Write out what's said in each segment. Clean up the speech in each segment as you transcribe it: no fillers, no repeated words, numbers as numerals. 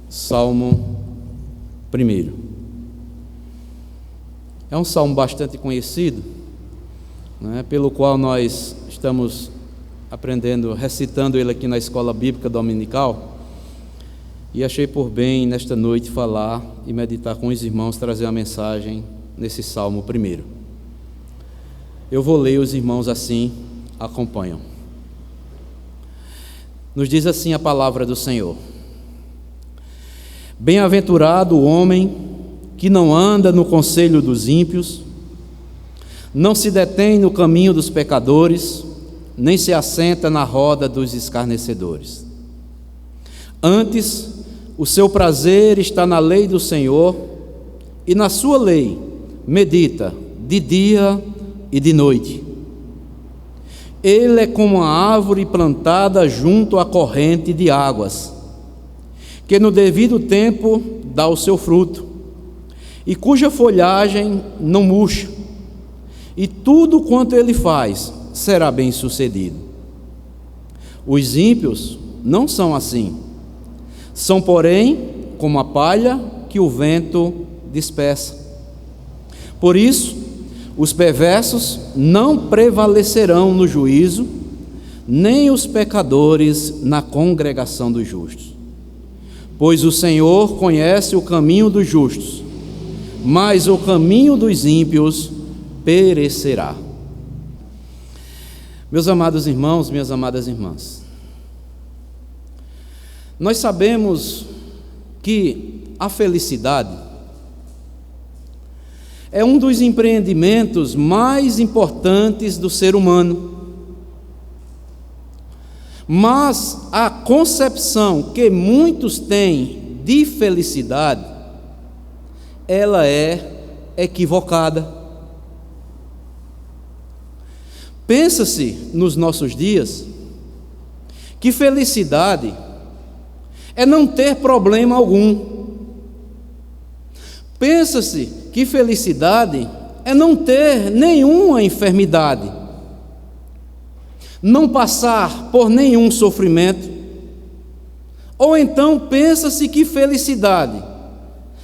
Salmo 1. É um salmo bastante conhecido, né, pelo qual nós estamos aprendendo, recitando ele aqui na escola bíblica dominical, e achei por bem nesta noite falar e meditar com os irmãos, trazer uma mensagem nesse Salmo 1. Eu vou ler, os irmãos assim acompanham. Nos diz assim a palavra do Senhor: Bem-aventurado o homem que não anda no conselho dos ímpios, não se detém no caminho dos pecadores, nem se assenta na roda dos escarnecedores. Antes, o seu prazer está na lei do Senhor, e na sua lei medita de dia e de noite. Ele é como a árvore plantada junto à corrente de águas, que no devido tempo dá o seu fruto, e cuja folhagem não murcha, e tudo quanto ele faz será bem sucedido. Os ímpios não são assim, são, porém, como a palha que o vento dispersa. Por isso, os perversos não prevalecerão no juízo, nem os pecadores na congregação dos justos. Pois o Senhor conhece o caminho dos justos, mas o caminho dos ímpios perecerá. Meus amados irmãos, minhas amadas irmãs, nós sabemos que a felicidade é um dos empreendimentos mais importantes do ser humano. Mas a concepção que muitos têm de felicidade, ela é equivocada. Pensa-se nos nossos dias que felicidade é não ter problema algum. Pensa-se que felicidade é não ter nenhuma enfermidade, não passar por nenhum sofrimento. Ou então pensa-se que felicidade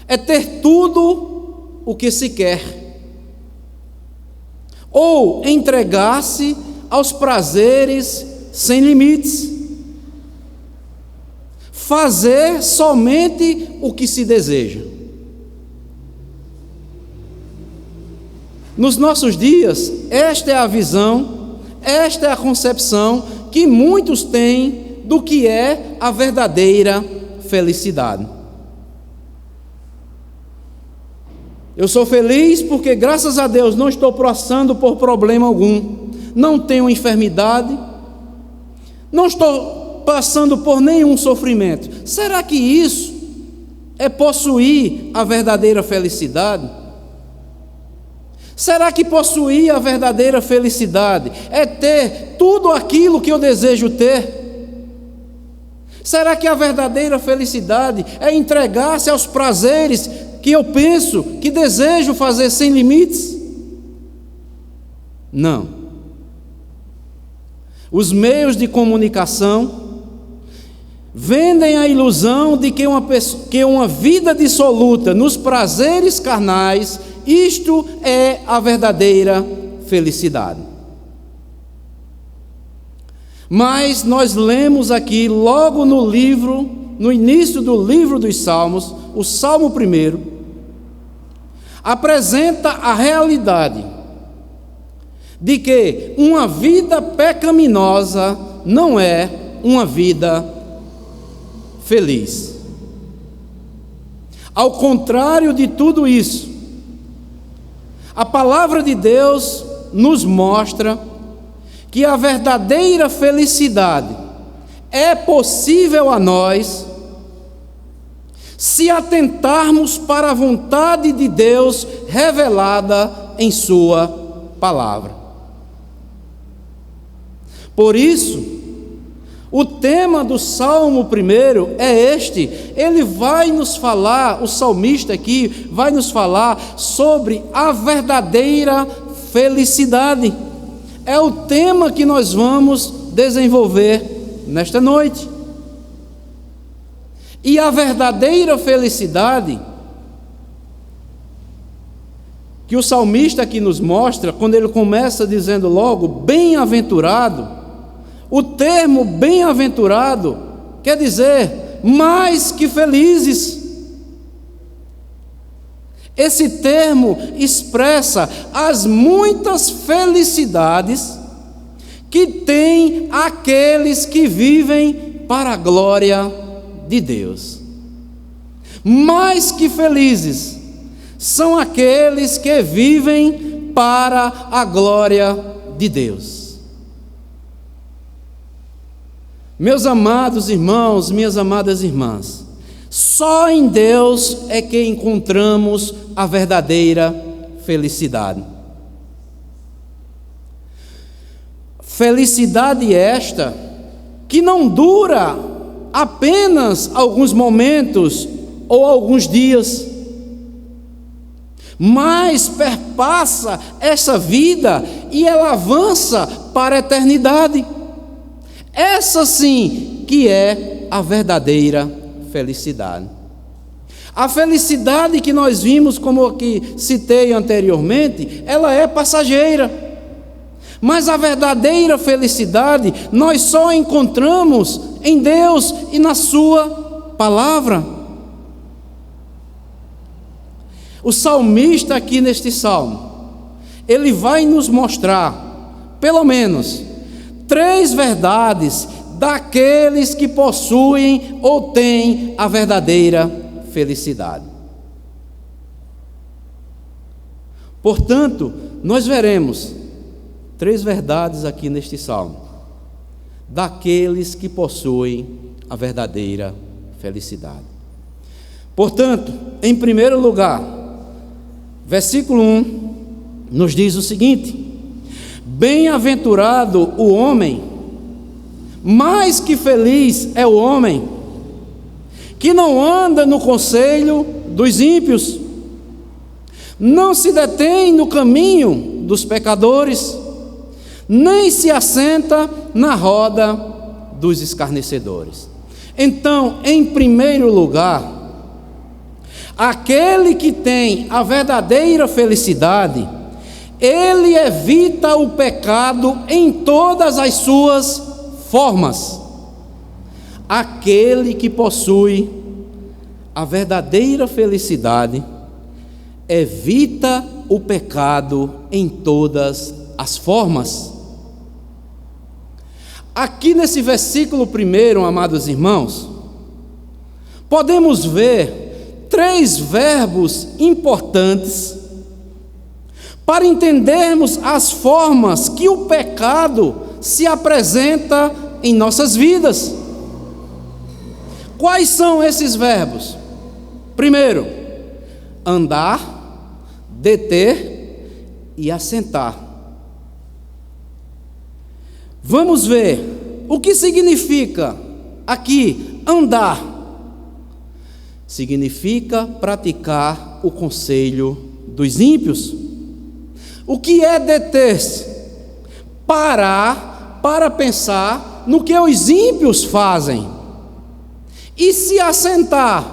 é ter tudo o que se quer, ou entregar-se aos prazeres sem limites, fazer somente o que se deseja. Nos nossos dias, esta é a visão, esta é a concepção que muitos têm do que é a verdadeira felicidade. Eu sou feliz porque, graças a Deus, não estou passando por problema algum, não tenho enfermidade, não estou passando por nenhum sofrimento. Será que isso é possuir a verdadeira felicidade? Será que possuir a verdadeira felicidade é ter tudo aquilo que eu desejo ter? Será que a verdadeira felicidade é entregar-se aos prazeres que eu penso, que desejo fazer sem limites? Não. Os meios de comunicação vendem a ilusão de que uma vida dissoluta nos prazeres carnais, isto é a verdadeira felicidade. Mas nós lemos aqui, logo no início do livro dos Salmos, o Salmo 1, apresenta a realidade de que uma vida pecaminosa não é uma vida feliz. Ao contrário de tudo isso, a palavra de Deus nos mostra que a verdadeira felicidade é possível a nós se atentarmos para a vontade de Deus revelada em sua palavra. Por isso, o tema do Salmo 1 é este. Ele vai nos falar, o salmista aqui vai nos falar sobre a verdadeira felicidade. É o tema que nós vamos desenvolver nesta noite. E a verdadeira felicidade que o salmista aqui nos mostra, quando ele começa dizendo logo, bem-aventurado, o termo bem-aventurado quer dizer mais que felizes. Esse termo expressa as muitas felicidades que tem aqueles que vivem para a glória de Deus. Mais que felizes são aqueles que vivem para a glória de Deus. Meus amados irmãos, minhas amadas irmãs, só em Deus é que encontramos a verdadeira felicidade. Felicidade esta que não dura apenas alguns momentos ou alguns dias, mas perpassa essa vida e ela avança para a eternidade. Essa sim que é a verdadeira felicidade. A felicidade que nós vimos, como aqui citei anteriormente, ela é passageira. Mas a verdadeira felicidade nós só encontramos em Deus e na sua palavra. O salmista aqui neste salmo, ele vai nos mostrar, pelo menos, 3 verdades daqueles que possuem ou têm a verdadeira felicidade. Portanto, nós veremos 3 verdades aqui neste salmo, daqueles que possuem a verdadeira felicidade. Portanto, em primeiro lugar, versículo 1 nos diz o seguinte: bem-aventurado o homem, mais que feliz é o homem, que não anda no conselho dos ímpios, não se detém no caminho dos pecadores, nem se assenta na roda dos escarnecedores. Então, em primeiro lugar, aquele que tem a verdadeira felicidade, ele evita o pecado em todas as suas formas. Aquele que possui a verdadeira felicidade, evita o pecado em todas as formas. Aqui nesse versículo primeiro, amados irmãos, podemos ver 3 verbos importantes para entendermos as formas que o pecado se apresenta em nossas vidas. Quais são esses verbos? Primeiro, andar, deter e assentar. Vamos ver o que significa aqui andar. Significa praticar o conselho dos ímpios. O que é deter-se? Parar para pensar no que os ímpios fazem. E se assentar?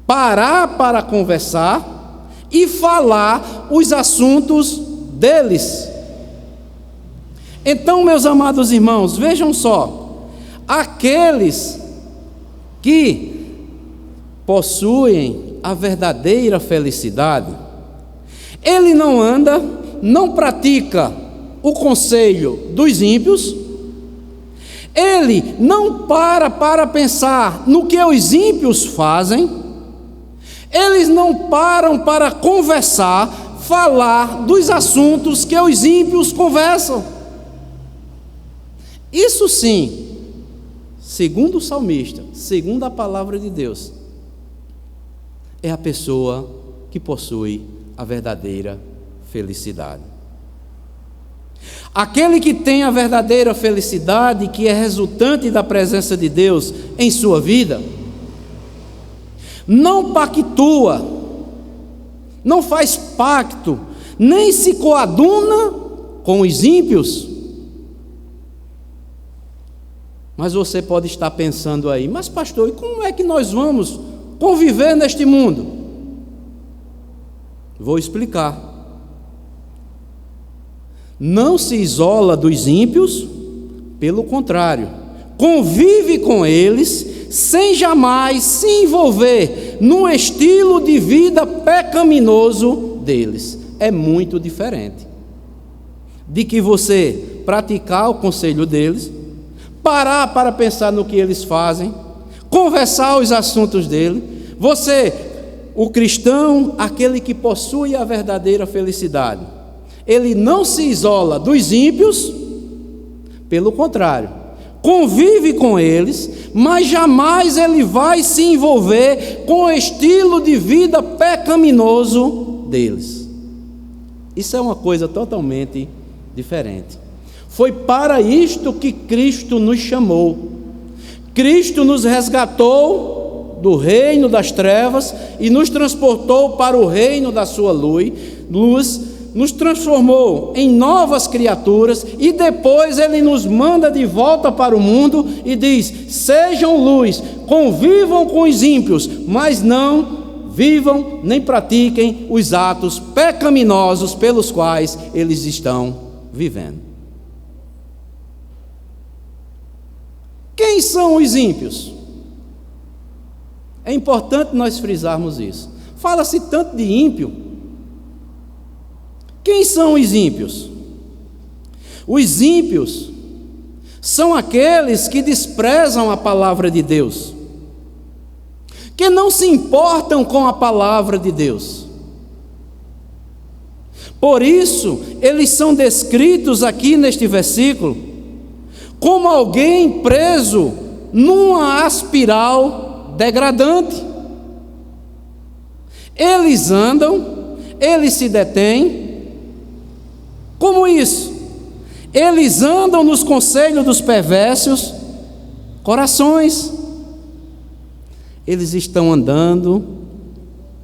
Parar para conversar e falar os assuntos deles. Então, meus amados irmãos, vejam só, aqueles que possuem a verdadeira felicidade, ele não anda, não pratica o conselho dos ímpios, ele não para pensar no que os ímpios fazem, eles não param para conversar, falar dos assuntos que os ímpios conversam. Isso sim, segundo o salmista, segundo a palavra de Deus, é a pessoa que possui a verdadeira felicidade. Aquele que tem a verdadeira felicidade, que é resultante da presença de Deus em sua vida, não pactua, não faz pacto, nem se coaduna com os ímpios. Mas você pode estar pensando aí, mas pastor, e como é que nós vamos conviver neste mundo? Vou explicar. Não se isola dos ímpios, pelo contrário, convive com eles, sem jamais se envolver no estilo de vida pecaminoso deles. É muito diferente de que você praticar o conselho deles, parar para pensar no que eles fazem, conversar os assuntos dele. Você, o cristão, aquele que possui a verdadeira felicidade, ele não se isola dos ímpios, pelo contrário, convive com eles, mas jamais ele vai se envolver com o estilo de vida pecaminoso deles. Isso é uma coisa totalmente diferente. Foi para isto que Cristo nos chamou. Cristo nos resgatou do reino das trevas e nos transportou para o reino da sua luz, nos transformou em novas criaturas e depois Ele nos manda de volta para o mundo e diz: sejam luz, convivam com os ímpios, mas não vivam nem pratiquem os atos pecaminosos pelos quais eles estão vivendo. Quem são os ímpios? É importante nós frisarmos isso. Fala-se tanto de ímpio. Quem são os ímpios? Os ímpios são aqueles que desprezam a palavra de Deus, que não se importam com a palavra de Deus. Por isso, eles são descritos aqui neste versículo como alguém preso numa espiral degradante. Eles andam, eles se detêm. Como isso? Eles andam nos conselhos dos perversos corações. Eles estão andando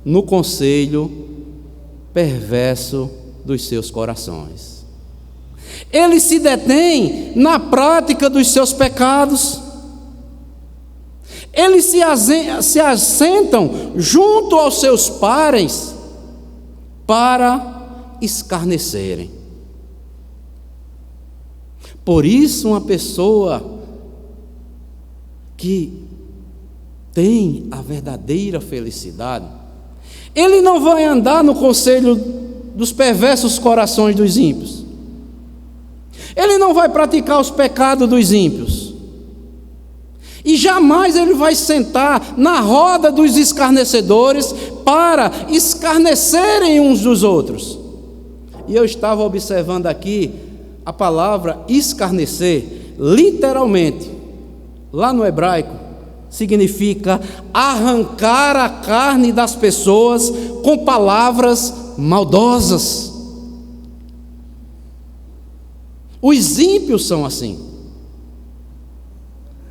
no conselho perverso dos seus corações. Eles se detêm na prática dos seus pecados. Eles se assentam junto aos seus pares para escarnecerem. Por isso, uma pessoa que tem a verdadeira felicidade, ele não vai andar no conselho dos perversos corações dos ímpios. Ele não vai praticar os pecados dos ímpios. E jamais ele vai sentar na roda dos escarnecedores para escarnecerem uns dos outros. E eu estava observando aqui a palavra escarnecer, literalmente, lá no hebraico, significa arrancar a carne das pessoas com palavras maldosas. Os ímpios são assim.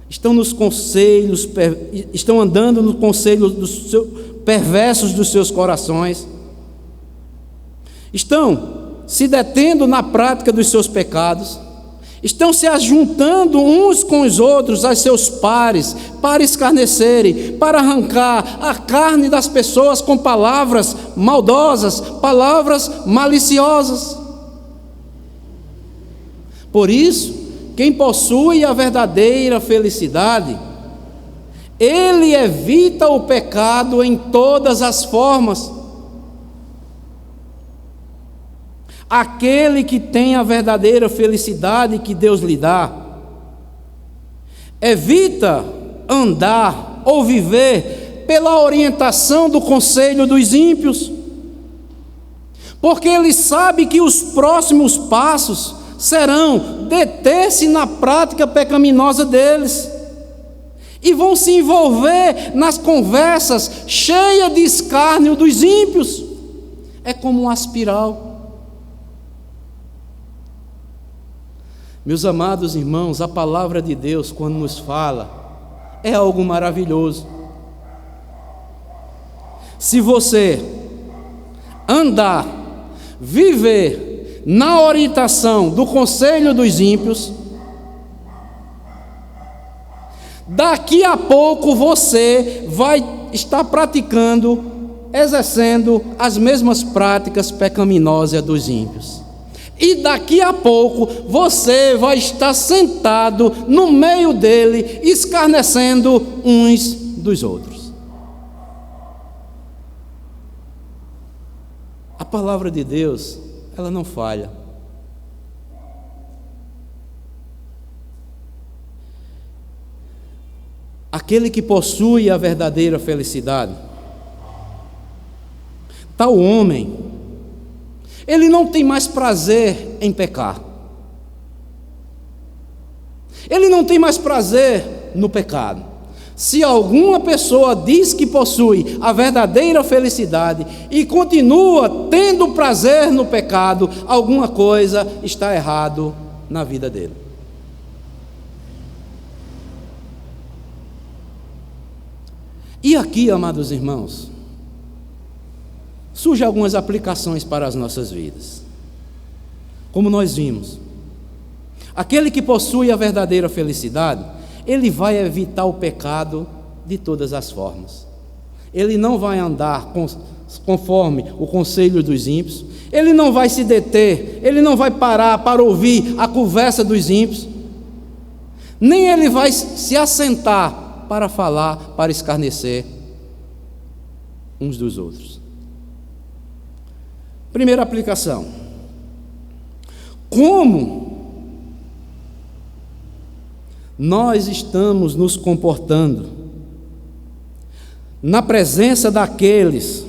Estão nos conselhos, estão andando no conselho perversos dos seus corações. Estão se detendo na prática dos seus pecados. Estão se ajuntando uns com os outros, aos seus pares, para escarnecerem, para arrancar a carne das pessoas com palavras maldosas, palavras maliciosas. Por isso, quem possui a verdadeira felicidade, ele evita o pecado em todas as formas. Aquele que tem a verdadeira felicidade que Deus lhe dá, evita andar ou viver pela orientação do conselho dos ímpios, porque ele sabe que os próximos passos serão deter-se na prática pecaminosa deles, e vão se envolver nas conversas cheias de escárnio dos ímpios. É como uma espiral. Meus amados irmãos, a palavra de Deus, quando nos fala, é algo maravilhoso. Se você andar, viver na orientação do conselho dos ímpios, daqui a pouco você vai estar praticando, exercendo as mesmas práticas pecaminosas dos ímpios. E daqui a pouco você vai estar sentado no meio dele, escarnecendo uns dos outros. A palavra de Deus, ela não falha. Aquele que possui a verdadeira felicidade, tal homem, ele não tem mais prazer em pecar. Ele não tem mais prazer no pecado. Se alguma pessoa diz que possui a verdadeira felicidade e continua tendo prazer no pecado, alguma coisa está errado na vida dele. E aqui, amados irmãos, surgem algumas aplicações para as nossas vidas. Como nós vimos, aquele que possui a verdadeira felicidade, ele vai evitar o pecado de todas as formas. Ele não vai andar conforme o conselho dos ímpios, ele não vai se deter, ele não vai parar para ouvir a conversa dos ímpios, nem ele vai se assentar para falar, para escarnecer uns dos outros. Primeira aplicação: como nós estamos nos comportando na presença daqueles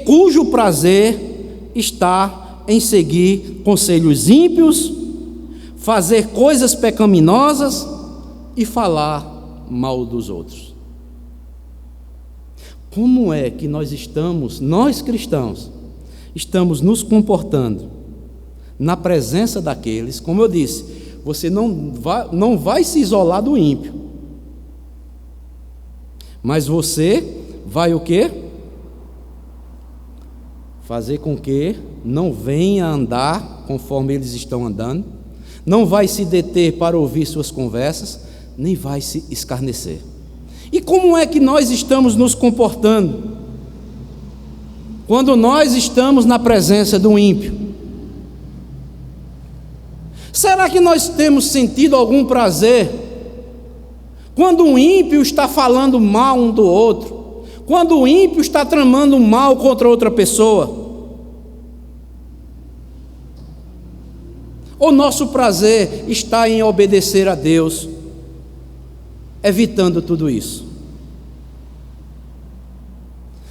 cujo prazer está em seguir conselhos ímpios, fazer coisas pecaminosas e falar mal dos outros. Como é que nós cristãos, estamos nos comportando na presença daqueles, como eu disse, você não vai se isolar do ímpio, mas você vai o quê? Fazer com que não venha andar conforme eles estão andando, não vai se deter para ouvir suas conversas, nem vai se escarnecer. E como é que nós estamos nos comportando quando nós estamos na presença do ímpio? Será que nós temos sentido algum prazer quando um ímpio está falando mal um do outro, quando o ímpio está tramando mal contra outra pessoa? O nosso prazer está em obedecer a Deus, evitando tudo isso?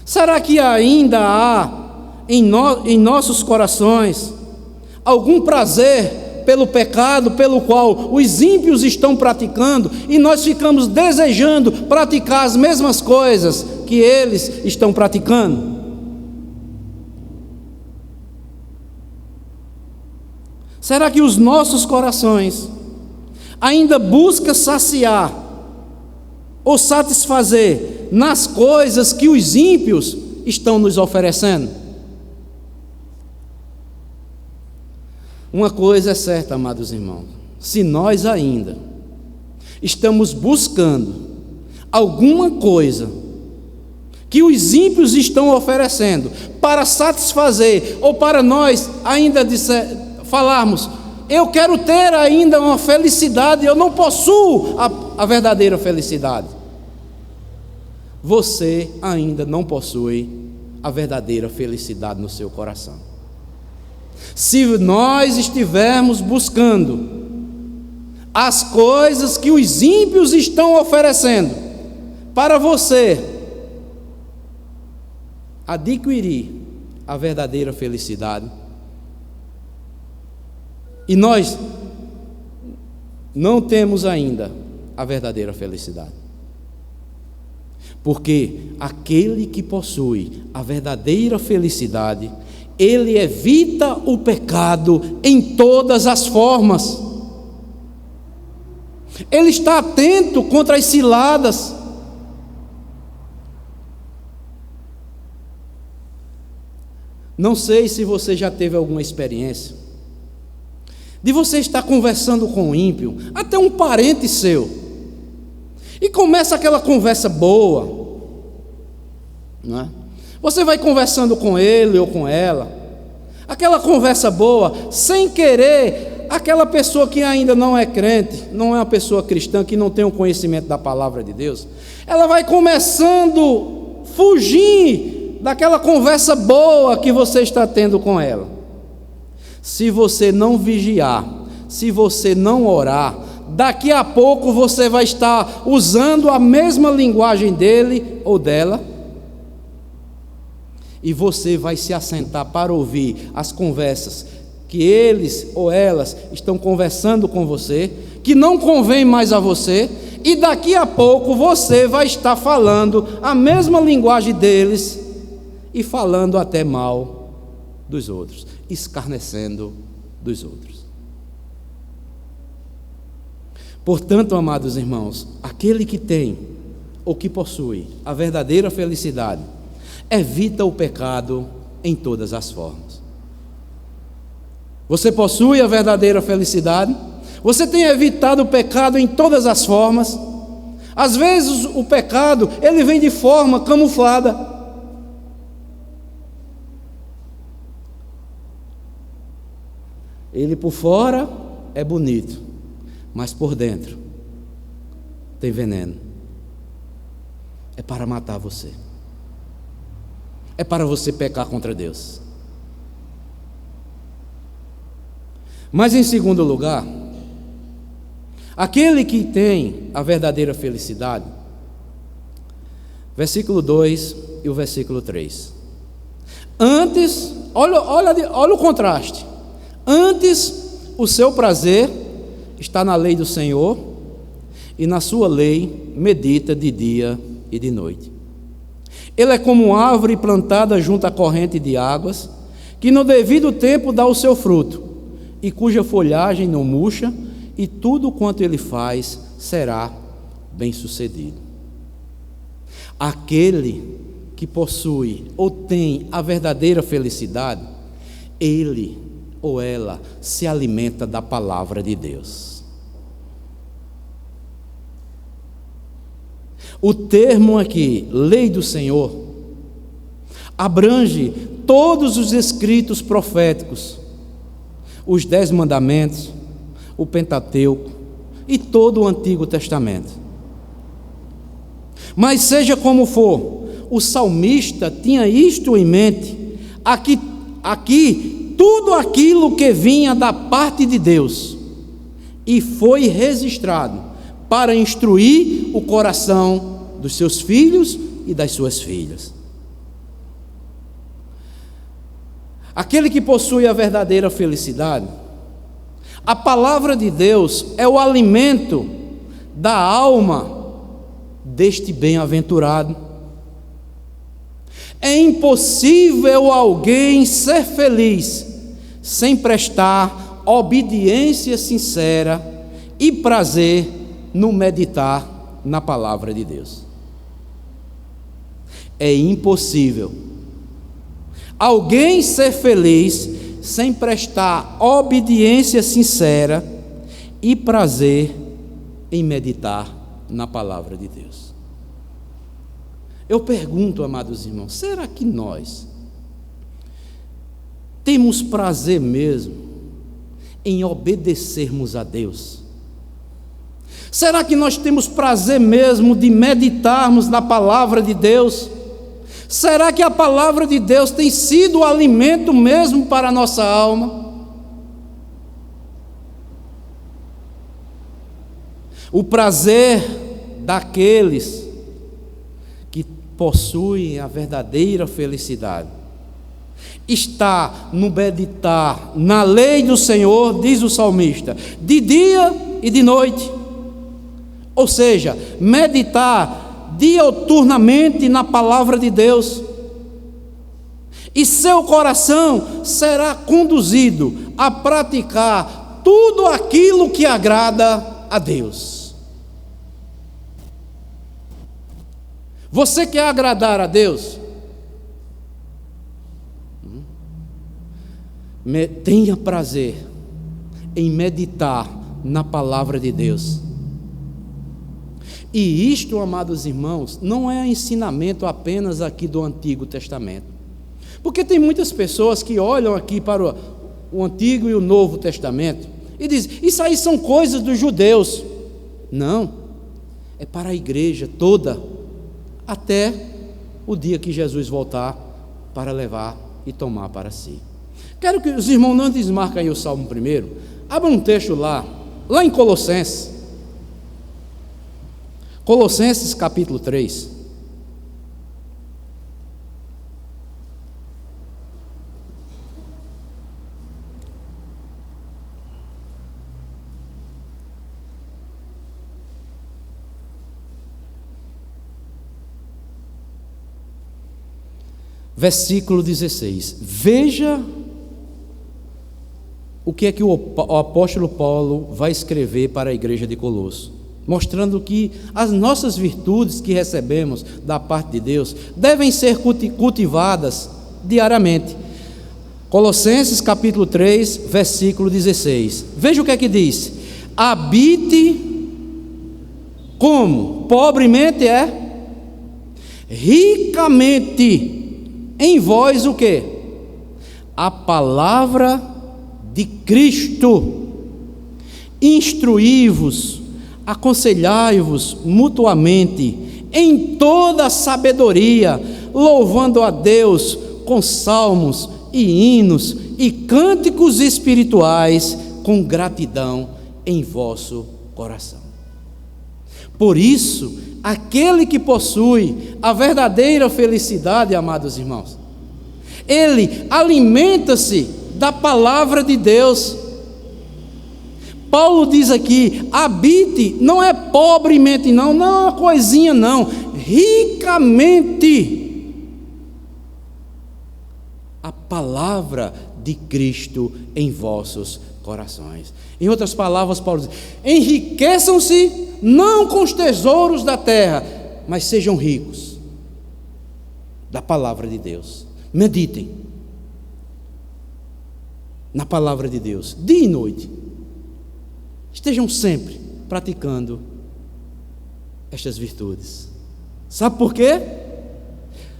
Será que ainda há em nossos corações algum prazer pelo pecado pelo qual os ímpios estão praticando e nós ficamos desejando praticar as mesmas coisas que eles estão praticando? Será que os nossos corações ainda buscam saciar ou satisfazer nas coisas que os ímpios estão nos oferecendo? Uma coisa é certa, amados irmãos: se nós ainda estamos buscando alguma coisa que os ímpios estão oferecendo para satisfazer, ou para nós ainda falarmos, eu quero ter ainda uma felicidade, eu não possuo a verdadeira felicidade, você ainda não possui a verdadeira felicidade no seu coração. Se nós estivermos buscando as coisas que os ímpios estão oferecendo para você adquirir a verdadeira felicidade, e nós não temos ainda a verdadeira felicidade, porque aquele que possui a verdadeira felicidade, ele evita o pecado em todas as formas, ele está atento contra as ciladas. Não sei se você já teve alguma experiência de você estar conversando com um ímpio, até um parente seu, e E começa aquela conversa boa, não é? Você vai conversando com ele ou com ela, aquela conversa boa, sem querer, aquela pessoa que ainda não é crente, não é uma pessoa cristã, que não tem o conhecimento da palavra de Deus, ela vai começando a fugir daquela conversa boa que você está tendo com ela. Se você não vigiar, se você não orar, daqui a pouco você vai estar usando a mesma linguagem dele ou dela, e você vai se assentar para ouvir as conversas que eles ou elas estão conversando com você, que não convém mais a você, e daqui a pouco você vai estar falando a mesma linguagem deles e falando até mal dos outros, escarnecendo dos outros. Portanto, amados irmãos, aquele que tem ou que possui a verdadeira felicidade evita o pecado em todas as formas. Você possui a verdadeira felicidade? Você tem evitado o pecado em todas as formas? Às vezes o pecado, ele vem de forma camuflada. Ele por fora é bonito, mas por dentro tem veneno. É para matar você. É para você pecar contra Deus. Mas em segundo lugar, aquele que tem a verdadeira felicidade, versículo 2 e o versículo 3. Antes, olha o contraste. Antes, o seu prazer está na lei do Senhor, e na sua lei medita de dia e de noite. Ele é como árvore plantada junto à corrente de águas, que no devido tempo dá o seu fruto, e cuja folhagem não murcha, e tudo quanto ele faz será bem-sucedido. Aquele que possui ou tem a verdadeira felicidade, ele ou ela se alimenta da palavra de Deus. O termo aqui, lei do Senhor, abrange todos os escritos proféticos, os 10 mandamentos, o Pentateuco e todo o Antigo Testamento. Mas seja como for, o salmista tinha isto em mente, aqui tudo aquilo que vinha da parte de Deus, e foi registrado para instruir o coração dos seus filhos e das suas filhas. Aquele que possui a verdadeira felicidade, a palavra de Deus é o alimento da alma deste bem-aventurado. É impossível alguém ser feliz sem prestar obediência sincera e prazer no meditar na palavra de Deus. É impossível alguém ser feliz sem prestar obediência sincera e prazer em meditar na palavra de Deus. Eu pergunto, amados irmãos, será que nós temos prazer mesmo em obedecermos a Deus? Será que nós temos prazer mesmo de meditarmos na palavra de Deus? Será que a palavra de Deus tem sido o alimento mesmo para a nossa alma? O prazer daqueles que possuem a verdadeira felicidade está no meditar na lei do Senhor, diz o salmista, de dia e de noite. Ou seja, meditar diuturnamente na palavra de Deus, e seu coração será conduzido a praticar tudo aquilo que agrada a Deus. Você quer agradar a Deus? Tenha prazer em meditar na palavra de Deus. E isto, amados irmãos, não é ensinamento apenas aqui do Antigo Testamento. Porque tem muitas pessoas que olham aqui para o Antigo e o Novo Testamento e dizem, isso aí são coisas dos judeus. Não, é para a igreja toda, até o dia que Jesus voltar para levar e tomar para si. Quero que os irmãos não desmarquem aí o Salmo 1. Abra um texto lá em Colossenses. Colossenses capítulo 3. Versículo 16. Veja o que é que o apóstolo Paulo vai escrever para a igreja de Colosso, mostrando que as nossas virtudes que recebemos da parte de Deus devem ser cultivadas diariamente. Colossenses capítulo 3, versículo 16. Veja o que é que diz: habite como? Pobremente ricamente em vós o quê? A palavra de Cristo. Instruí-vos, aconselhai-vos mutuamente em toda sabedoria, louvando a Deus com salmos e hinos e cânticos espirituais com gratidão em vosso coração. Por isso, aquele que possui a verdadeira felicidade, amados irmãos, ele alimenta-se da palavra de Deus. Paulo diz aqui, habite, não é pobremente não é uma coisinha não, ricamente a palavra de Cristo em vossos corações. Em outras palavras, Paulo diz, enriqueçam-se não com os tesouros da terra, mas sejam ricos da palavra de Deus. Meditem na palavra de Deus, dia e noite. Estejam sempre praticando estas virtudes. Sabe por quê?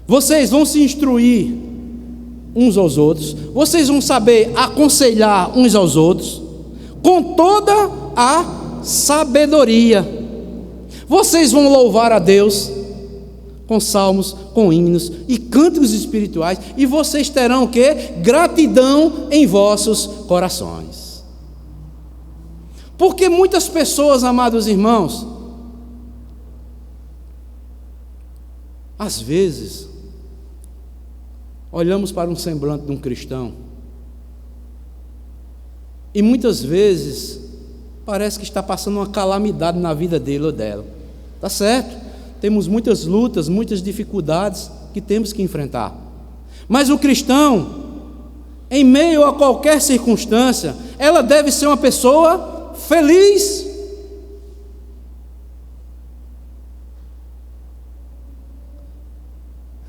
Vocês vão se instruir uns aos outros, vocês vão saber aconselhar uns aos outros, com toda a sabedoria. Vocês vão louvar a Deus com salmos, com hinos e cânticos espirituais, e vocês terão o quê? Gratidão em vossos corações. Porque muitas pessoas, amados irmãos, às vezes olhamos para um semblante de um cristão e muitas vezes parece que está passando uma calamidade na vida dele ou dela. Tá certo? Temos muitas lutas, muitas dificuldades que temos que enfrentar. Mas o cristão, em meio a qualquer circunstância, ela deve ser uma pessoa feliz.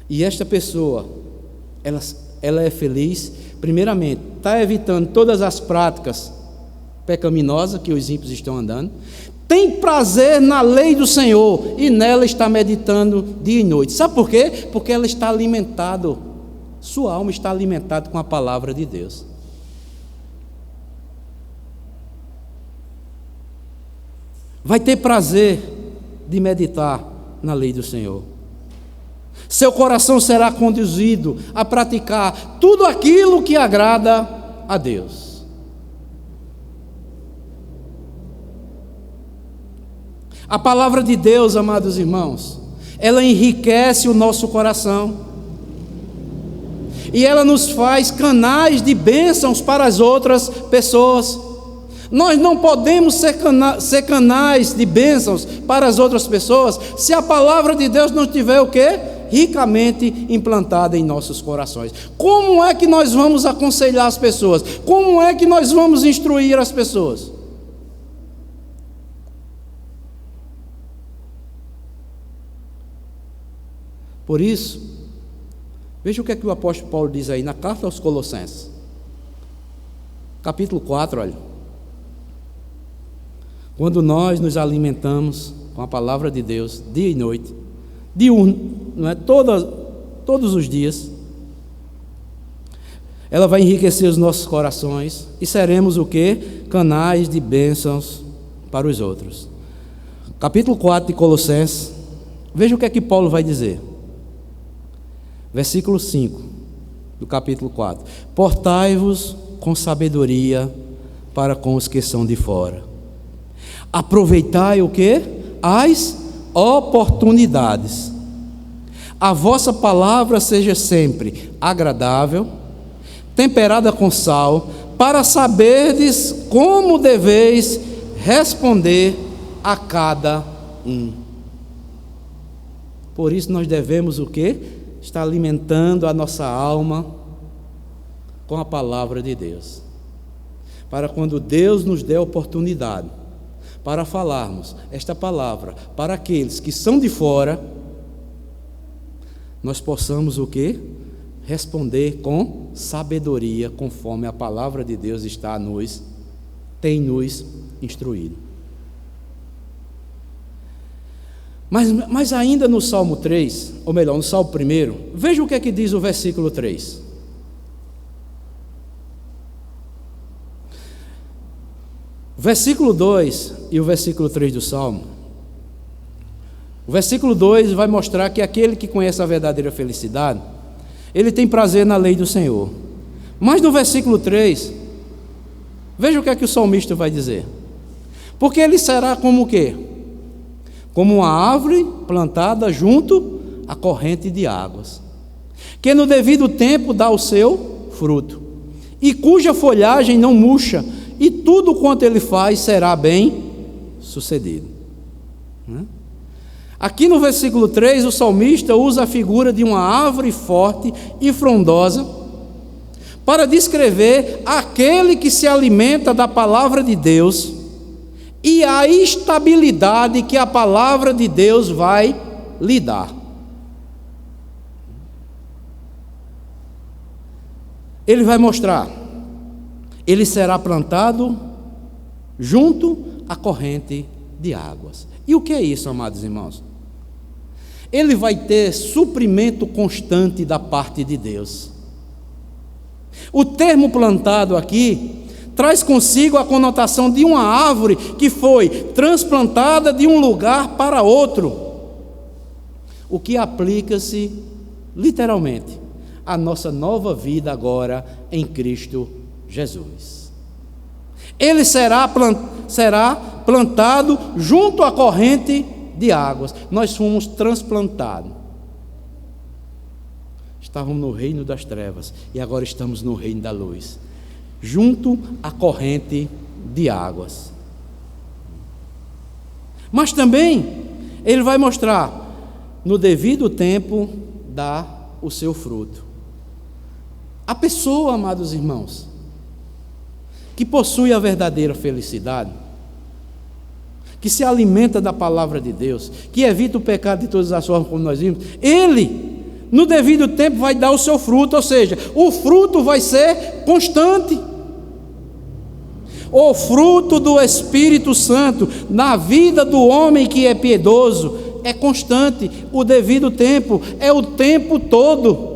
E esta pessoa, ela é feliz, primeiramente, está evitando todas as práticas pecaminosas que os ímpios estão andando, tem prazer na lei do Senhor e nela está meditando dia e noite. Sabe por quê? Porque ela está alimentada, sua alma está alimentada com a palavra de Deus. Vai ter prazer de meditar na lei do Senhor. Seu coração será conduzido a praticar tudo aquilo que agrada a Deus. A palavra de Deus, amados irmãos, ela enriquece o nosso coração e ela nos faz canais de bênçãos para as outras pessoas. Nós não podemos ser canais de bênçãos para as outras pessoas se a palavra de Deus não tiver o quê? Ricamente implantada em nossos corações. Como é que nós vamos aconselhar as pessoas? Como é que nós vamos instruir as pessoas? Por isso, veja o que é que o apóstolo Paulo diz aí na carta aos Colossenses, capítulo 4, olha. Quando nós nos alimentamos com a palavra de Deus, dia e noite, diurno, não é? Todos os dias. Ela vai enriquecer os nossos corações e seremos o quê? Canais de bênçãos para os outros. Capítulo 4 de Colossenses, veja o que é que Paulo vai dizer. Versículo 5 do capítulo 4. Portai-vos com sabedoria para com os que são de fora. Aproveitai o quê? As oportunidades. A vossa palavra seja sempre agradável, temperada com sal, para saberdes como deveis responder a cada um. Por isso nós devemos o quê? Estar alimentando a nossa alma com a palavra de Deus. Para quando Deus nos der oportunidade para falarmos esta palavra para aqueles que são de fora, nós possamos o quê? Responder com sabedoria, conforme a palavra de Deus tem nos instruído. Mas ainda no Salmo 3, ou melhor, no Salmo 1, veja o que é que diz o versículo 3. O versículo 2 e o versículo 3 do Salmo. O versículo 2 vai mostrar que aquele que conhece a verdadeira felicidade, ele tem prazer na lei do Senhor. Mas no versículo 3, veja o que é que o salmista vai dizer. Porque ele será como o quê? Como uma árvore plantada junto à corrente de águas, que no devido tempo dá o seu fruto, e cuja folhagem não murcha, e tudo quanto ele faz será bem sucedido. Aqui no versículo 3, o salmista usa a figura de uma árvore forte e frondosa para descrever aquele que se alimenta da palavra de Deus e a estabilidade que a palavra de Deus vai lhe dar. Ele vai mostrar, ele será plantado junto à corrente de águas. E o que é isso, amados irmãos? Ele vai ter suprimento constante da parte de Deus. O termo plantado aqui traz consigo a conotação de uma árvore que foi transplantada de um lugar para outro, o que aplica-se literalmente à nossa nova vida agora em Cristo Jesus. Ele será plantado junto à corrente de águas. Nós fomos transplantados. Estávamos no reino das trevas e agora estamos no reino da luz, junto à corrente de águas. Mas também ele vai mostrar, no devido tempo dá o seu fruto. A pessoa, amados irmãos, que possui a verdadeira felicidade, que se alimenta da palavra de Deus, que evita o pecado de todas as formas, como nós vimos, ele, no devido tempo, vai dar o seu fruto, ou seja, o fruto vai ser constante. O fruto do Espírito Santo na vida do homem que é piedoso é constante. O devido tempo é o tempo todo.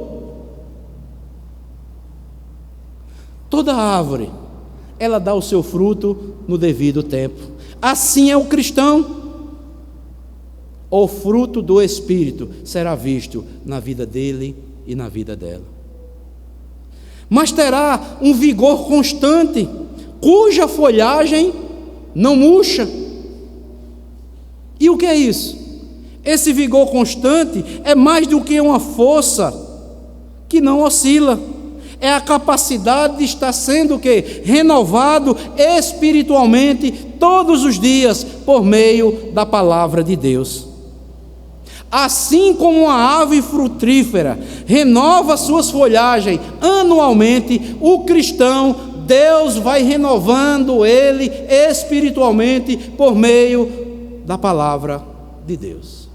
Toda árvore, ela dá o seu fruto no devido tempo. Assim é o cristão. O fruto do Espírito será visto na vida dele e na vida dela. Mas terá um vigor constante, cuja folhagem não murcha. E o que é isso? Esse vigor constante é mais do que uma força que não oscila. É a capacidade de estar sendo o quê? Renovado espiritualmente todos os dias por meio da palavra de Deus. Assim como uma árvore frutífera renova suas folhagens anualmente, o cristão, Deus vai renovando ele espiritualmente por meio da palavra de Deus,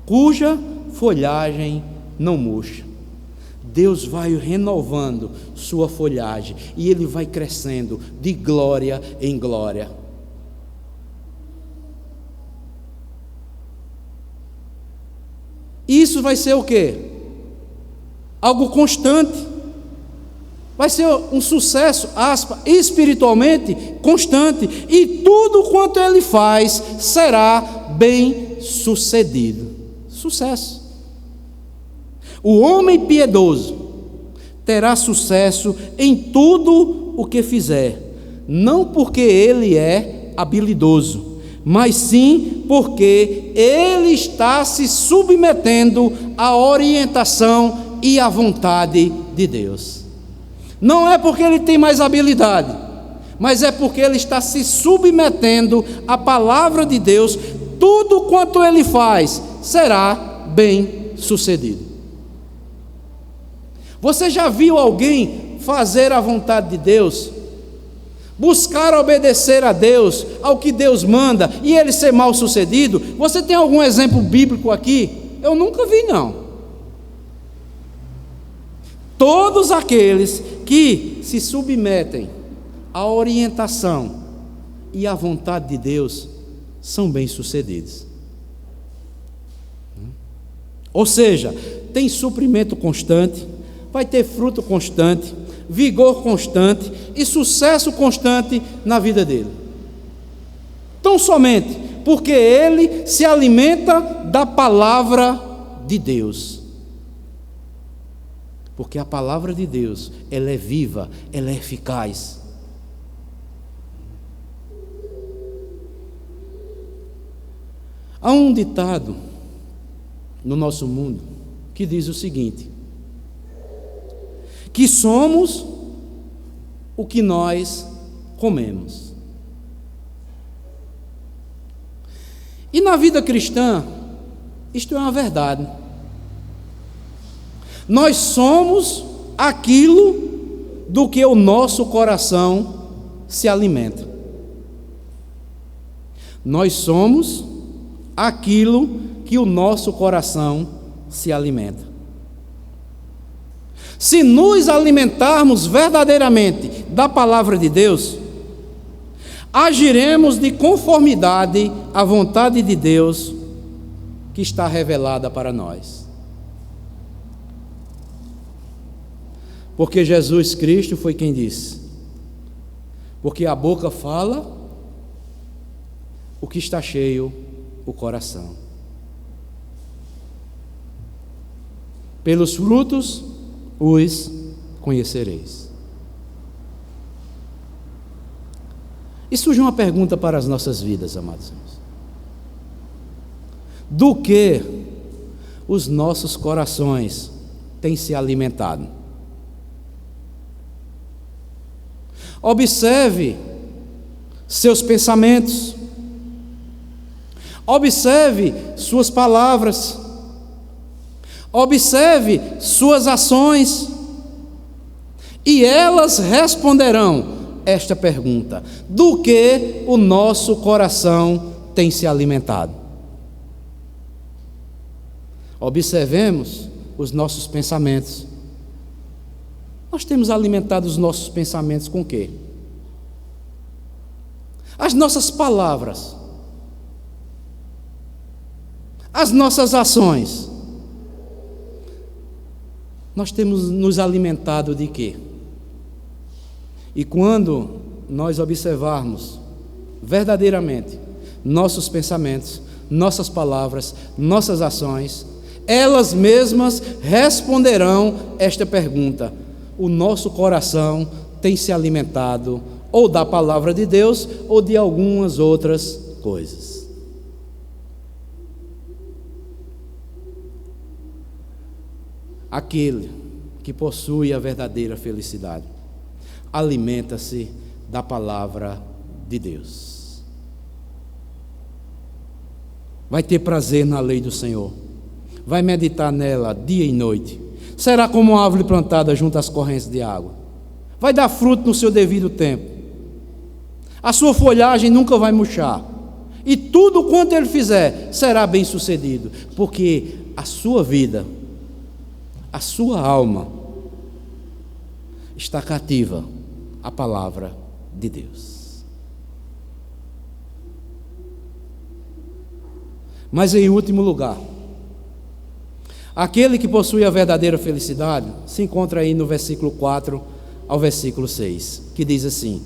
cuja folhagem não murcha. Deus vai renovando sua folhagem e ele vai crescendo de glória em glória. Isso vai ser o quê? Algo constante. Vai ser um sucesso, espiritualmente constante. E tudo quanto ele faz será bem sucedido. Sucesso. O homem piedoso terá sucesso em tudo o que fizer. Não porque ele é habilidoso, mas sim porque ele está se submetendo à orientação e à vontade de Deus. Não é porque ele tem mais habilidade, mas é porque ele está se submetendo à palavra de Deus. Tudo quanto ele faz será bem sucedido. Você já viu alguém fazer a vontade de Deus, buscar obedecer a Deus, ao que Deus manda, e ele ser mal sucedido? Você tem algum exemplo bíblico aqui? Eu nunca vi, não. Todos aqueles que se submetem à orientação e à vontade de Deus são bem-sucedidos. Ou seja, tem suprimento constante, vai ter fruto constante, vigor constante e sucesso constante na vida dele. Tão somente porque ele se alimenta da palavra de Deus. Porque a palavra de Deus, ela é viva, ela é eficaz. Há um ditado no nosso mundo que diz o seguinte: que somos o que nós comemos. E na vida cristã, isto é uma verdade. Nós somos aquilo do que o nosso coração se alimenta. Nós somos aquilo que o nosso coração se alimenta. Se nos alimentarmos verdadeiramente da palavra de Deus, agiremos de conformidade à vontade de Deus que está revelada para nós. Porque Jesus Cristo foi quem disse: porque a boca fala o que está cheio o coração. Pelos frutos os conhecereis. E surge uma pergunta para as nossas vidas, amados irmãos: do que os nossos corações têm se alimentado? Observe seus pensamentos, observe suas palavras, observe suas ações, e elas responderão esta pergunta: do que o nosso coração tem se alimentado? Observemos os nossos pensamentos. Nós temos alimentado os nossos pensamentos com o quê? As nossas palavras, as nossas ações. Nós temos nos alimentado de quê? E quando nós observarmos verdadeiramente nossos pensamentos, nossas palavras, nossas ações, elas mesmas responderão esta pergunta: o nosso coração tem se alimentado ou da palavra de Deus ou de algumas outras coisas. Aquele que possui a verdadeira felicidade alimenta-se da palavra de Deus. Vai ter prazer na lei do Senhor, vai meditar nela dia e noite. Será como uma árvore plantada junto às correntes de água. Vai dar fruto no seu devido tempo. A sua folhagem nunca vai murchar. E tudo quanto ele fizer será bem sucedido. Porque a sua vida, a sua alma, está cativa à palavra de Deus. Mas em último lugar, Aquele que possui a verdadeira felicidade se encontra aí no versículo 4 ao versículo 6, que diz assim: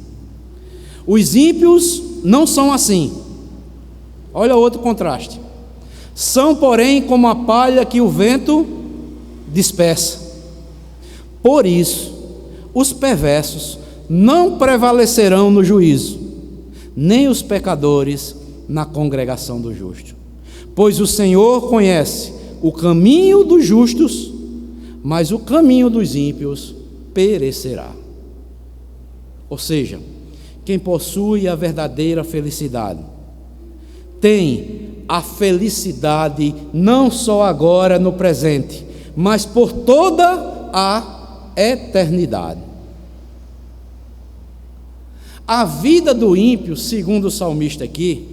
os ímpios não são assim. Olha outro contraste. São, porém, como a palha que o vento dispersa. Por isso, os perversos não prevalecerão no juízo, nem os pecadores na congregação do justo. Pois o Senhor conhece o caminho dos justos, mas o caminho dos ímpios perecerá. Ou seja, quem possui a verdadeira felicidade tem a felicidade não só agora no presente, mas por toda a eternidade. A vida do ímpio, segundo o salmista aqui,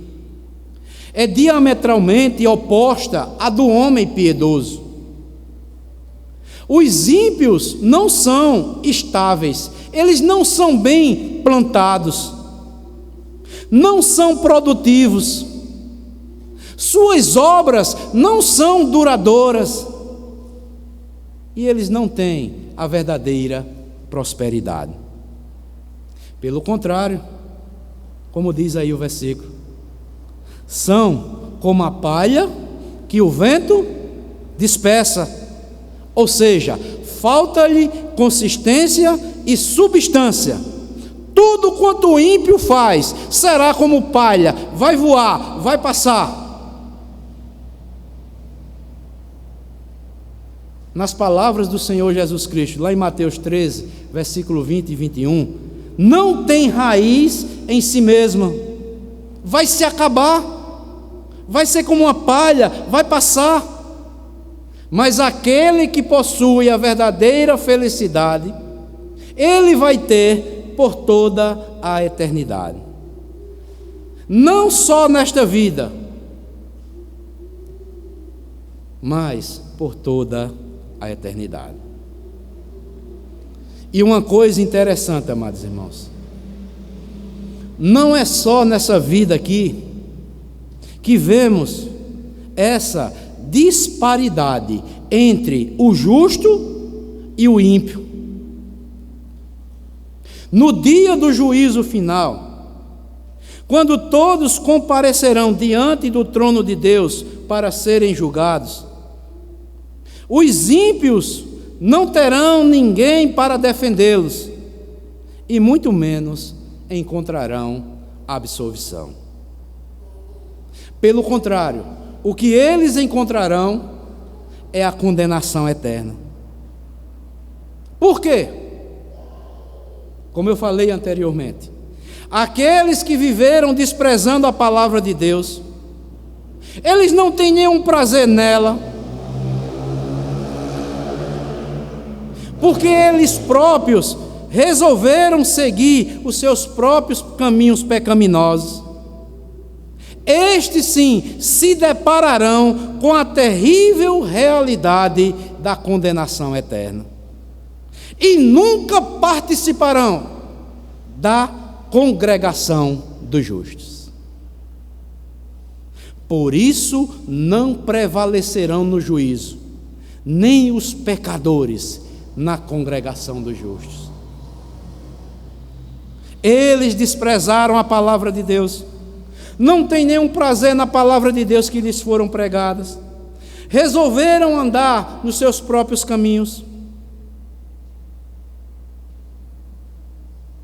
é diametralmente oposta à do homem piedoso. Os ímpios não são estáveis, eles não são bem plantados, não são produtivos, suas obras não são duradouras e eles não têm a verdadeira prosperidade. Pelo contrário, como diz aí o versículo, são como a palha que o vento dispersa, ou seja, falta-lhe consistência e substância. Tudo quanto o ímpio faz será como palha, vai voar, vai passar. Nas palavras do Senhor Jesus Cristo, lá em Mateus 13, versículo 20 e 21, não tem raiz em si mesma, vai se acabar, vai ser como uma palha, vai passar. Mas aquele que possui a verdadeira felicidade, ele vai ter por toda a eternidade. Não só nesta vida, mas por toda a eternidade. E uma coisa interessante, amados irmãos, não é só nessa vida aqui que vemos essa disparidade entre o justo e o ímpio. No dia do juízo final, quando todos comparecerão diante do trono de Deus para serem julgados, os ímpios não terão ninguém para defendê-los e muito menos encontrarão absolvição. Pelo contrário, o que eles encontrarão é a condenação eterna. Por quê? Como eu falei anteriormente, aqueles que viveram desprezando a palavra de Deus, eles não têm nenhum prazer nela, porque eles próprios resolveram seguir os seus próprios caminhos pecaminosos. Estes sim se depararão com a terrível realidade da condenação eterna e nunca participarão da congregação dos justos. Por isso não prevalecerão no juízo, nem os pecadores na congregação dos justos. Eles desprezaram a palavra de Deus, não têm nenhum prazer na palavra de Deus que lhes foram pregadas, resolveram andar nos seus próprios caminhos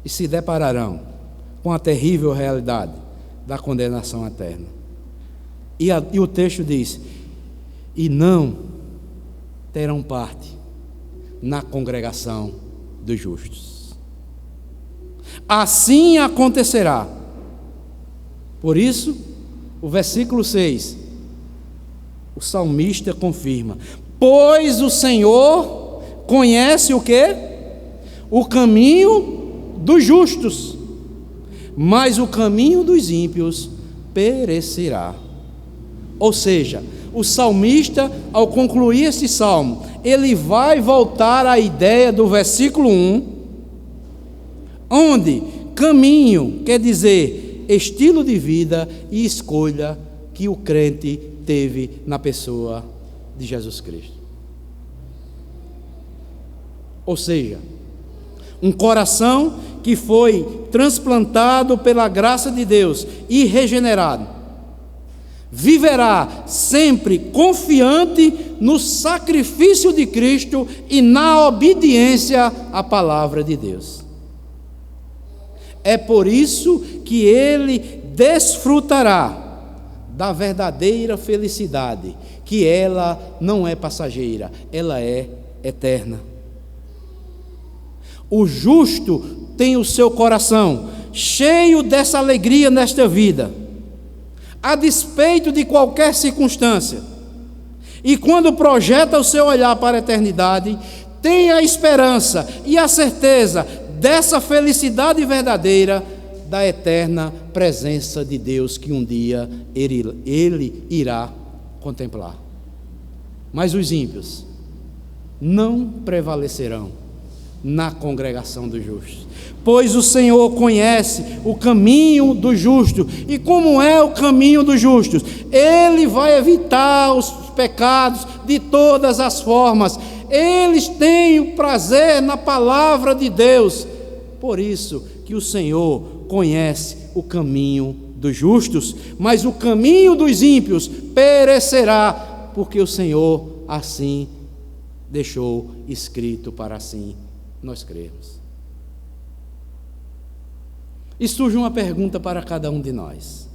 e se depararão com a terrível realidade da condenação eterna. E o texto diz: e não terão parte na congregação dos justos. Assim acontecerá. Por isso, o versículo 6, o salmista confirma: pois o Senhor conhece o quê? O caminho dos justos, mas o caminho dos ímpios perecerá. Ou seja, o salmista, ao concluir este salmo, ele vai voltar à ideia do versículo 1, onde caminho quer dizer estilo de vida e escolha que o crente teve na pessoa de Jesus Cristo. Ou seja, um coração que foi transplantado pela graça de Deus e regenerado, viverá sempre confiante no sacrifício de Cristo e na obediência à palavra de Deus. É por isso que ele desfrutará da verdadeira felicidade, que ela não é passageira, ela é eterna. O justo tem o seu coração cheio dessa alegria nesta vida, a despeito de qualquer circunstância. E quando projeta o seu olhar para a eternidade, tem a esperança e a certeza dessa felicidade verdadeira, da eterna presença de Deus que um dia ele irá contemplar. Mas os ímpios não prevalecerão na congregação dos justos, pois o Senhor conhece o caminho do justo. E como é o caminho dos justos? Ele vai evitar os pecados de todas as formas. Eles têm o prazer na palavra de Deus. Por isso que o Senhor conhece o caminho dos justos, mas o caminho dos ímpios perecerá, porque o Senhor assim deixou escrito para assim nós crermos. E surge uma pergunta para cada um de nós: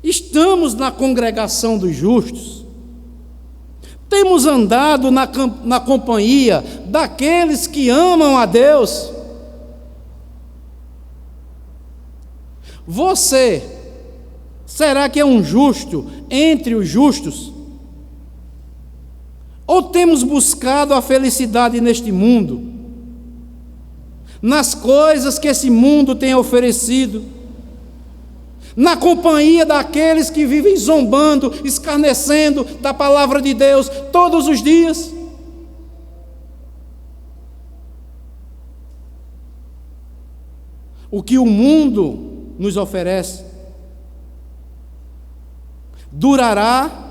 estamos na congregação dos justos? Temos andado na companhia daqueles que amam a Deus? Você, será que é um justo entre os justos? Ou temos buscado a felicidade neste mundo, nas coisas que esse mundo tem oferecido, na companhia daqueles que vivem zombando, escarnecendo da palavra de Deus todos os dias? O que o mundo nos oferece durará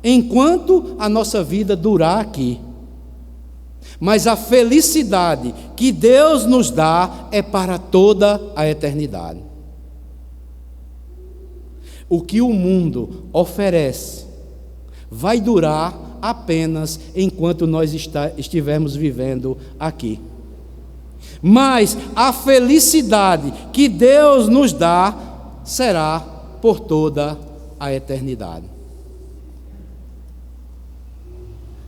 enquanto a nossa vida durar aqui, mas a felicidade que Deus nos dá é para toda a eternidade. O que o mundo oferece vai durar apenas enquanto nós estivermos vivendo aqui. Mas a felicidade que Deus nos dá será por toda a eternidade.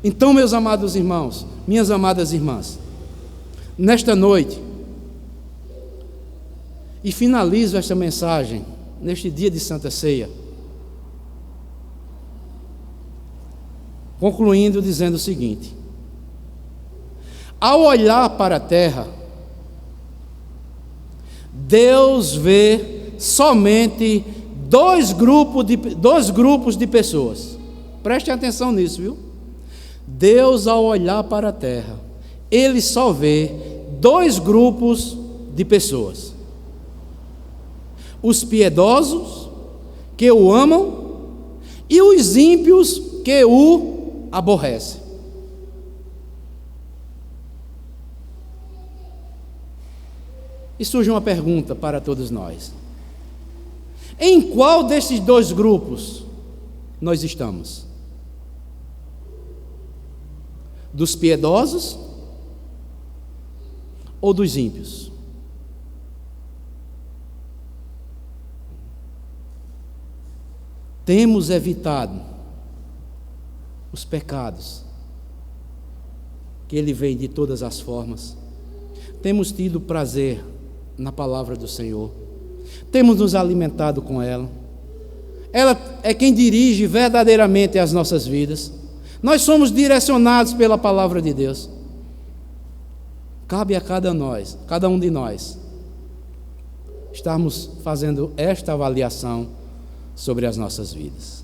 Então, meus amados irmãos, minhas amadas irmãs, nesta noite, e finalizo esta mensagem neste dia de Santa Ceia, concluindo dizendo o seguinte: ao olhar para a terra, Deus vê somente dois grupos de pessoas. Prestem atenção nisso, viu? Deus, ao olhar para a terra, Ele só vê dois grupos de pessoas: os piedosos, que o amam, e os ímpios, que o aborrecem. E surge uma pergunta para todos nós: em qual desses dois grupos nós estamos? Dos piedosos ou dos ímpios? Temos evitado os pecados, que ele vem de todas as formas. Temos tido prazer na palavra do Senhor, temos nos alimentado com ela. Ela é quem dirige verdadeiramente as nossas vidas. Nós somos direcionados pela palavra de Deus. Cabe a cada um de nós, estarmos fazendo esta avaliação sobre as nossas vidas.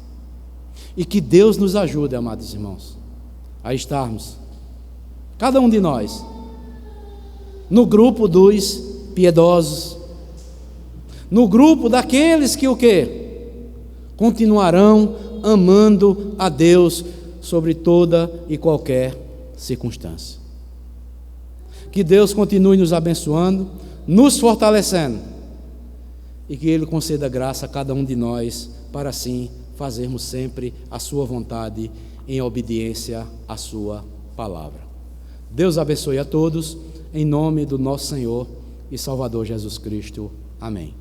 E que Deus nos ajude, amados irmãos, a estarmos, cada um de nós, no grupo dos piedosos, no grupo daqueles que o quê? Continuarão amando a Deus sobre toda e qualquer circunstância. Que Deus continue nos abençoando, nos fortalecendo, e que Ele conceda graça a cada um de nós, para assim fazermos sempre a sua vontade, em obediência à sua palavra. Deus abençoe a todos, em nome do nosso Senhor e Salvador Jesus Cristo. Amém.